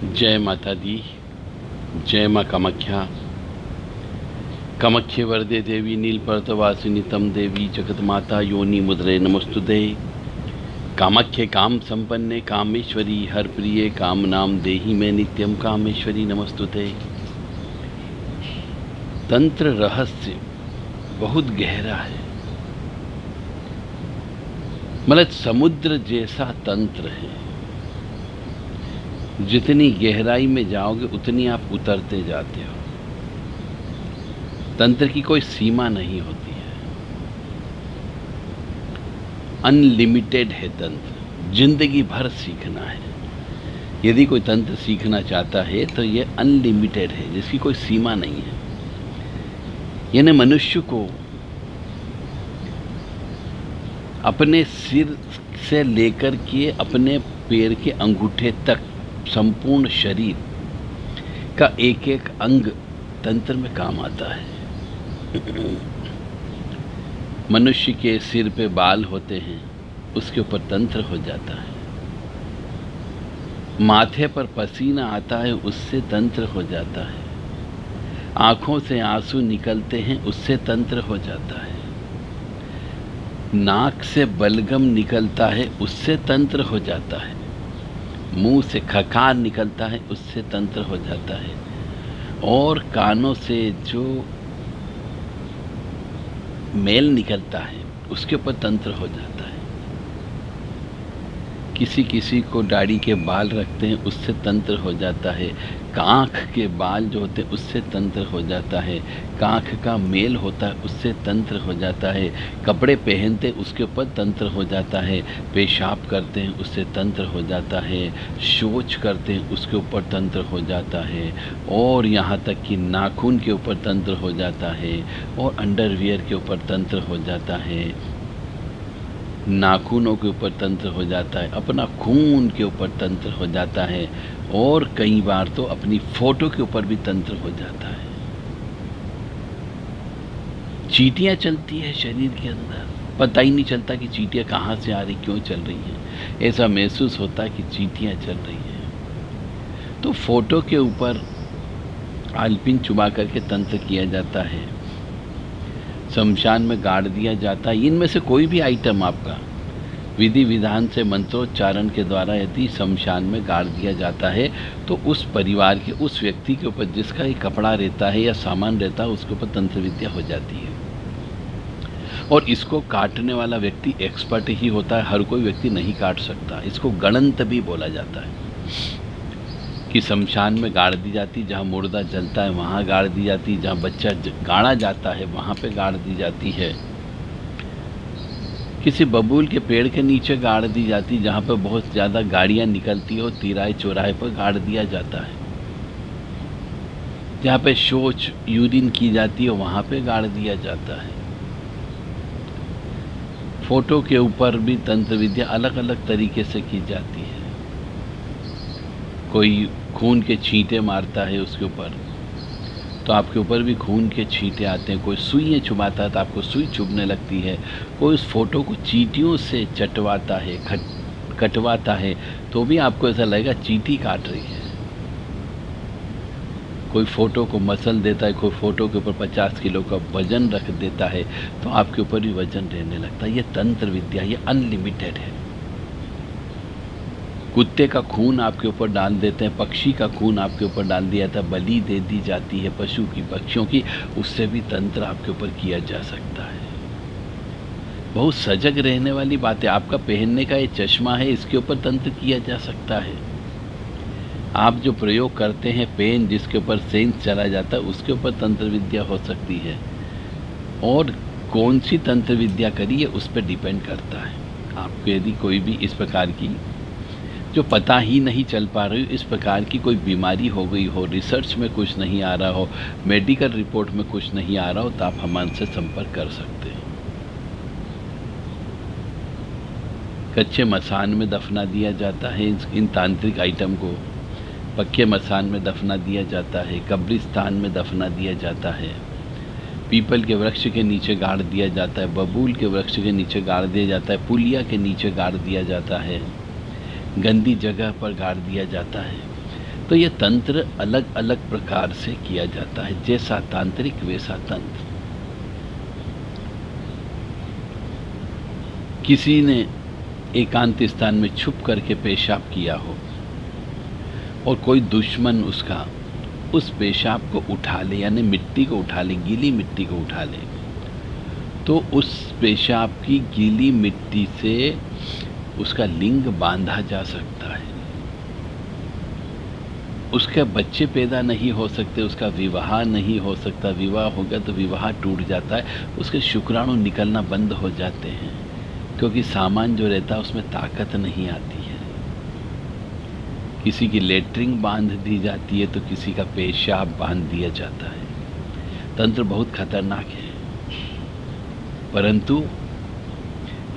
जय माता दी। जय माँ कामाख्या। कामाख्ये वरदे देवी नीलपर्वतवासिनी तम देवी जगत माता योनि मुद्रे नमस्तुते। कामाख्ये काम संपन्ने कामेश्वरी हर प्रिये काम नाम देहि में नित्यम कामेश्वरी नमस्तुते। तंत्र रहस्य बहुत गहरा है, मतलब समुद्र जैसा तंत्र है। जितनी गहराई में जाओगे उतनी आप उतरते जाते हो। तंत्र की कोई सीमा नहीं होती है, अनलिमिटेड है तंत्र। जिंदगी भर सीखना है। यदि कोई तंत्र सीखना चाहता है तो ये अनलिमिटेड है, जिसकी कोई सीमा नहीं है। यानी मनुष्य को अपने सिर से लेकर के अपने पैर के अंगूठे तक संपूर्ण शरीर का एक एक अंग तंत्र में काम आता है। मनुष्य के सिर पे बाल होते हैं, उसके ऊपर तंत्र हो जाता है। माथे पर पसीना आता है, उससे तंत्र हो जाता है। आंखों से आंसू निकलते हैं, उससे तंत्र हो जाता है। नाक से बलगम निकलता है, उससे तंत्र हो जाता है। मुंह से खकार निकलता है, उससे तंत्र हो जाता है। और कानों से जो मेल निकलता है, उसके ऊपर तंत्र हो जाता है। किसी किसी को दाढ़ी के बाल रखते हैं, उससे तंत्र हो जाता है। कांख के बाल जो होते हैं, उससे तंत्र हो जाता है। कांख का मेल होता है, उससे तंत्र हो जाता है। कपड़े पहनते उसके ऊपर तंत्र हो जाता है। पेशाब करते हैं, उससे तंत्र हो जाता है। शौच करते हैं, उसके ऊपर तंत्र हो जाता है। और यहाँ तक कि नाखून के ऊपर तंत्र हो जाता है, और अंडरवियर के ऊपर तंत्र हो जाता है। नाखूनों के ऊपर तंत्र हो जाता है, अपना खून के ऊपर तंत्र हो जाता है, और कई बार तो अपनी फोटो के ऊपर भी तंत्र हो जाता है। चींटियां चलती है शरीर के अंदर, पता ही नहीं चलता कि चींटियां कहाँ से आ रही, क्यों चल रही हैं। ऐसा महसूस होता है कि चींटियां चल रही हैं। तो फोटो के ऊपर आलपिन चुबा करके तंत्र किया जाता है। शमशान में गाड़ दिया जाता है। इनमें से कोई भी आइटम आपका विधि विधान से मंत्रोच्चारण के द्वारा यदि शमशान में गाड़ दिया जाता है, तो उस परिवार के उस व्यक्ति के ऊपर जिसका ये कपड़ा रहता है या सामान रहता है, उसके ऊपर तंत्र विद्या हो जाती है। और इसको काटने वाला व्यक्ति एक्सपर्ट ही होता है, हर कोई व्यक्ति नहीं काट सकता। इसको गणंत भी बोला जाता है कि शमशान में गाड़ दी जाती, जहाँ मुर्दा जलता है वहाँ गाड़ दी जाती, जहाँ बच्चा गाड़ा जाता है वहाँ पे गाड़ दी जाती है। किसी बबूल के पेड़ के नीचे गाड़ दी जाती, जहाँ पे बहुत ज़्यादा गाड़ियाँ निकलती हो, तिराहे चौराहे पर गाड़ दिया जाता है। जहाँ पे शौच यूरिन की जाती है वहाँ पे गाड़ दिया जाता है। फोटो के ऊपर भी तंत्र विद्या अलग अलग तरीके से की जाती है। कोई खून के छींटे मारता है उसके ऊपर, तो आपके ऊपर भी खून के छींटे आते हैं। कोई सुइयाँ चुभाता है तो आपको सुई चुभने लगती है। कोई उस फोटो को चींटियों से चटवाता है, कटवाता है, तो भी आपको ऐसा लगेगा चींटी काट रही है। कोई फ़ोटो को मसल देता है, कोई फ़ोटो के ऊपर 50 किलो का वज़न रख देता है, तो आपके ऊपर भी वज़न रहने लगता है। ये तंत्र विद्या, ये अनलिमिटेड है। कुत्ते का खून आपके ऊपर डाल देते हैं, पक्षी का खून आपके ऊपर डाल दिया था, बलि दे दी जाती है पशु की, पक्षियों की, उससे भी तंत्र आपके ऊपर किया जा सकता है। बहुत सजग रहने वाली बात है। आपका पहनने का ये चश्मा है, इसके ऊपर तंत्र किया जा सकता है। आप जो प्रयोग करते हैं, पेन जिसके ऊपर सेंस चला जाता है, उसके ऊपर तंत्र विद्या हो सकती है। और कौन सी तंत्र विद्या करिए उस पर डिपेंड करता है। आपको यदि कोई भी इस प्रकार की जो पता ही नहीं चल पा रही हो, इस प्रकार की कोई बीमारी हो गई हो, रिसर्च में कुछ नहीं आ रहा हो, मेडिकल रिपोर्ट में कुछ नहीं आ रहा हो, तो आप हमसे संपर्क कर सकते हैं। कच्चे मसान में दफना दिया जाता है इन तांत्रिक आइटम को, पक्के मसान में दफना दिया जाता है, कब्रिस्तान में दफना दिया जाता है, पीपल के वृक्ष के नीचे गाड़ दिया जाता है, बबूल के वृक्ष के नीचे गाड़ दिया जाता है, पुलिया के नीचे गाड़ दिया जाता है, गंदी जगह पर गाड़ दिया जाता है। तो तो ये तंत्र अलग अलग प्रकार से किया जाता है, जैसा तांत्रिक वैसा तंत्र। किसी ने एकांत स्थान में छुप करके पेशाब किया हो और कोई दुश्मन उसका उस पेशाब को उठा ले, यानी मिट्टी को उठा ले, गीली मिट्टी को उठा ले, तो उस पेशाब की गीली मिट्टी से उसका लिंग बांधा जा सकता है। उसके बच्चे पैदा नहीं हो सकते, उसका विवाह नहीं हो सकता, विवाह होगा तो विवाह टूट जाता है, उसके शुक्राणु निकलना बंद हो जाते हैं, क्योंकि सामान जो रहता है उसमें ताकत नहीं आती है। किसी की लेटरिंग बांध दी जाती है तो किसी का पेशाब बांध दिया जाता है। तंत्र बहुत खतरनाक है, परंतु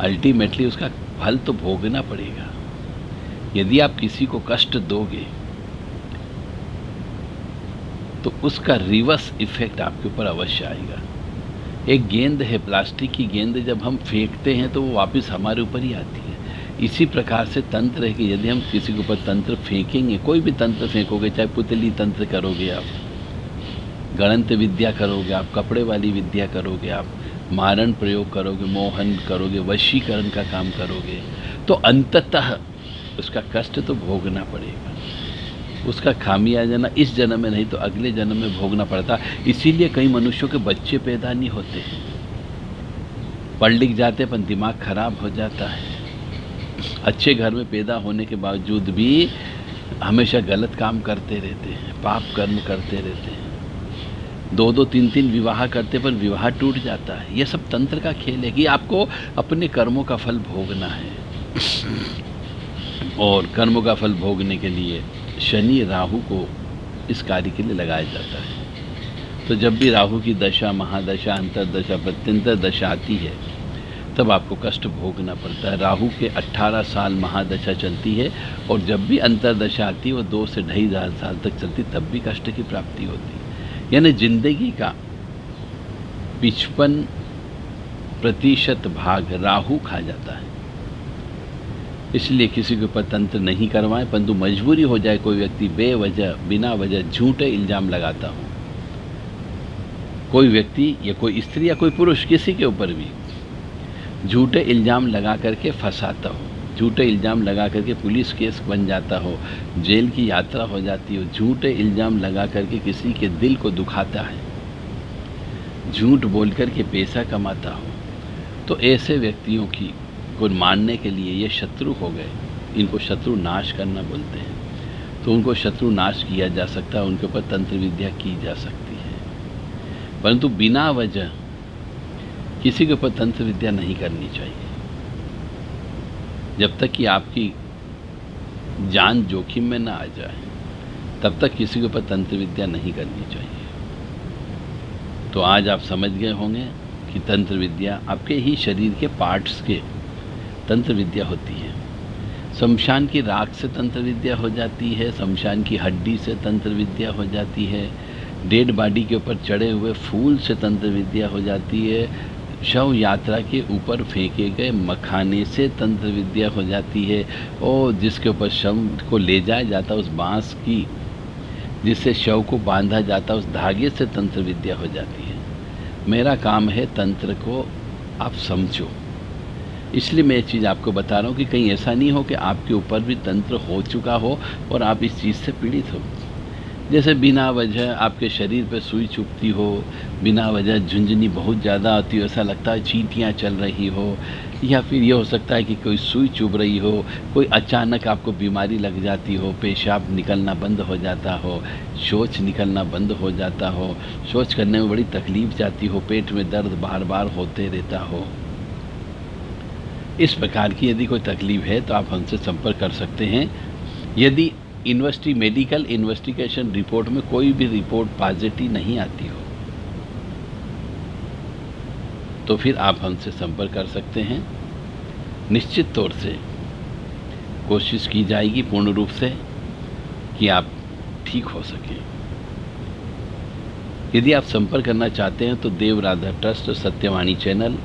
अल्टीमेटली उसका फल तो भोगना पड़ेगा। यदि आप किसी को कष्ट दोगे तो उसका रिवर्स इफेक्ट आपके ऊपर अवश्य आएगा। एक गेंद है, प्लास्टिक की गेंद, जब हम फेंकते हैं तो वो वापस हमारे ऊपर ही आती है। इसी प्रकार से तंत्र है कि यदि हम किसी के ऊपर तंत्र फेंकेंगे, कोई भी तंत्र फेंकोगे, चाहे पुतली तंत्र करोगे आप, गणंत विद्या करोगे आप, कपड़े वाली विद्या करोगे आप, मारण प्रयोग करोगे, मोहन करोगे, वशीकरण का काम करोगे, तो अंततः उसका कष्ट तो भोगना पड़ेगा। उसका खामियाजा ना इस जन्म में नहीं तो अगले जन्म में भोगना पड़ता। इसीलिए कई मनुष्यों के बच्चे पैदा नहीं होते हैं, पढ़ लिख जाते पर दिमाग खराब हो जाता है। अच्छे घर में पैदा होने के बावजूद भी हमेशा गलत काम करते रहते हैं, पाप कर्म करते रहते हैं, 2-2 3-3 विवाह करते पर विवाह टूट जाता है। यह सब तंत्र का खेल है कि आपको अपने कर्मों का फल भोगना है। और कर्मों का फल भोगने के लिए शनि राहु को इस कार्य के लिए लगाया जाता है। तो जब भी राहु की दशा, महादशा, अंतरदशा, प्रत्यंतर दशा आती है तब आपको कष्ट भोगना पड़ता है। राहु के 18 साल महादशा चलती है और जब भी अंतरदशा आती है वो 2 से 2.5 साल तक चलती, तब भी कष्ट की प्राप्ति होती है। यानी जिंदगी का 55% भाग राहु खा जाता है। इसलिए किसी के ऊपर तंत्र नहीं करवाएं, परंतु मजबूरी हो जाए, कोई व्यक्ति बेवजह बिना वजह झूठे इल्ज़ाम लगाता हो, कोई व्यक्ति या कोई स्त्री या कोई पुरुष किसी के ऊपर भी झूठे इल्ज़ाम लगा करके फंसाता हो, झूठे इल्ज़ाम लगा करके पुलिस केस बन जाता हो, जेल की यात्रा हो जाती हो, झूठे इल्ज़ाम लगा करके किसी के दिल को दुखाता है, झूठ बोल करके पैसा कमाता हो, तो ऐसे व्यक्तियों की को मारने के लिए ये शत्रु हो गए। इनको शत्रु नाश करना बोलते हैं। तो उनको शत्रु नाश किया जा सकता है, उनके ऊपर तंत्र विद्या की जा सकती है, परंतु बिना वजह किसी के ऊपर तंत्र विद्या नहीं करनी चाहिए। जब तक कि आपकी जान जोखिम में ना आ जाए तब तक किसी के ऊपर तंत्र विद्या नहीं करनी चाहिए। तो आज आप समझ गए होंगे कि तंत्र विद्या आपके ही शरीर के पार्ट्स के तंत्र विद्या होती है। शमशान की राख से तंत्र विद्या हो जाती है, शमशान की हड्डी से तंत्र विद्या हो जाती है, डेड बॉडी के ऊपर चढ़े हुए फूल से तंत्र विद्या हो जाती है, शव यात्रा के ऊपर फेंके गए मखाने से तंत्र विद्या हो जाती है, और जिसके ऊपर शव को ले जाया जाता उस बांस की जिससे शव को बांधा जाता उस धागे से तंत्र विद्या हो जाती है। मेरा काम है तंत्र को आप समझो, इसलिए मैं ये चीज़ आपको बता रहा हूँ कि कहीं ऐसा नहीं हो कि आपके ऊपर भी तंत्र हो चुका हो और आप इस चीज़ से पीड़ित हो। जैसे बिना वजह आपके शरीर पर सुई चुभती हो, बिना वजह झुंझुनी बहुत ज़्यादा आती हो, ऐसा लगता है चींटियाँ चल रही हो, या फिर ये हो सकता है कि कोई सुई चुभ रही हो, कोई अचानक आपको बीमारी लग जाती हो, पेशाब निकलना बंद हो जाता हो, शौच निकलना बंद हो जाता हो, शौच करने में बड़ी तकलीफ जाती हो, पेट में दर्द बार बार होते रहता हो, इस प्रकार की यदि कोई तकलीफ है तो आप हमसे संपर्क कर सकते हैं। यदि मेडिकल इन्वेस्टिगेशन रिपोर्ट में कोई भी रिपोर्ट पॉजिटिव नहीं आती हो तो फिर आप हमसे संपर्क कर सकते हैं। निश्चित तौर से कोशिश की जाएगी पूर्ण रूप से कि आप ठीक हो सकें। यदि आप संपर्क करना चाहते हैं तो देव राधा ट्रस्ट सत्यवाणी चैनल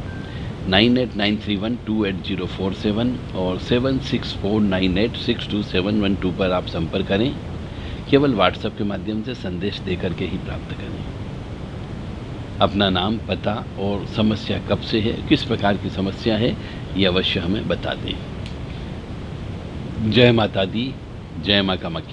9893128047 और 7649862712 पर आप संपर्क करें, केवल व्हाट्सएप के माध्यम से संदेश दे करके ही प्राप्त करें। अपना नाम, पता और समस्या कब से है, किस प्रकार की समस्या है, ये अवश्य हमें बता दें। जय माता दी, जय माँ कामाख्या।